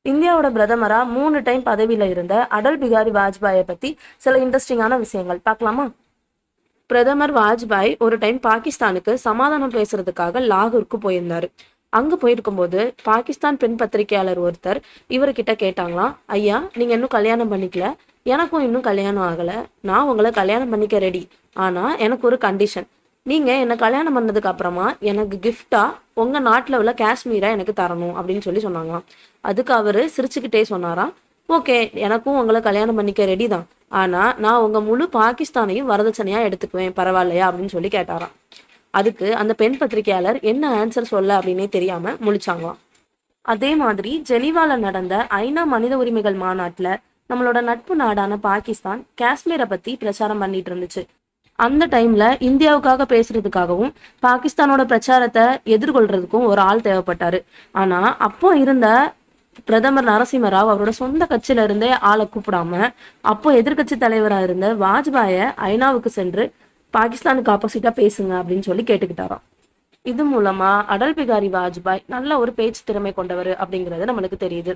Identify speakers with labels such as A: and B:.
A: இந்தியாவோட பிரதமரா 3 டைம் பதவியில இருந்த அடல் பிகாரி வாஜ்பாயை பத்தி சில இன்ட்ரெஸ்டிங்கான விஷயங்கள் பார்க்கலாமா? பிரதமர் வாஜ்பாய் ஒரு டைம் பாகிஸ்தானுக்கு சமாதானம் பேசுறதுக்காக லாகூருக்கு போயிருந்தாரு. அங்க போயிருக்கும்போது பாகிஸ்தான் பெண் பத்திரிகையாளர் ஒருத்தர் இவர்கிட்ட கேட்டாங்களாம், ஐயா நீங்க இன்னும் கல்யாணம் பண்ணிக்கல, எனக்கும் இன்னும் கல்யாணம் ஆகல, நான் உங்களை கல்யாணம் பண்ணிக்க ரெடி, ஆனா எனக்கு ஒரு கண்டிஷன், நீங்க என்ன கல்யாணம் பண்ணதுக்கு அப்புறமா எனக்கு கிஃப்டா உங்க நாட்டுல உள்ள காஷ்மீரை எனக்கு தரணும் அப்படின்னு சொன்னாங்களாம். அதுக்கு அவரு சிரிச்சுக்கிட்டே சொன்னாராம், ஓகே எனக்கும் உங்களை கல்யாணம் பண்ணிக்க ரெடி தான், ஆனா நான் உங்க முழு பாகிஸ்தானையும் வரதட்சணையா எடுத்துக்குவேன் பரவாயில்லையா அப்படின்னு கேட்டாராம். அதுக்கு அந்த பெண் பத்திரிகையாளர் என்ன ஆன்சர் சொல்ல அப்படின்னே தெரியாம முழிச்சாங்களாம். அதே மாதிரி ஜெனீவால நடந்த ஐநா மனித உரிமைகள் மாநாட்டுல நம்மளோட நட்பு நாடான பாகிஸ்தான் காஷ்மீரை பத்தி பிரச்சாரம் பண்ணிட்டு இருந்துச்சு. அந்த டைம்ல இந்தியாவுக்காக பேசுறதுக்காகவும் பாகிஸ்தானோட பிரச்சாரத்தை எதிர்கொள்றதுக்கும் ஒரு ஆள் தேவைப்பட்டாரு. ஆனா அப்போ இருந்த பிரதமர் நரசிம்மராவ் அவரோட சொந்த கட்சியில இருந்தே ஆளை கூப்பிடாம அப்போ எதிர்கட்சி தலைவரா இருந்த வாஜ்பாய ஐநாவுக்கு சென்று பாகிஸ்தானுக்கு ஆப்போசிட்டா பேசுங்க அப்படின்னு கேட்டுக்கிட்டாராம். இது மூலமா அடல் பிகாரி வாஜ்பாய் நல்ல ஒரு பேச்சு திறமை கொண்டவர் அப்படிங்கிறது நம்மளுக்கு தெரியுது.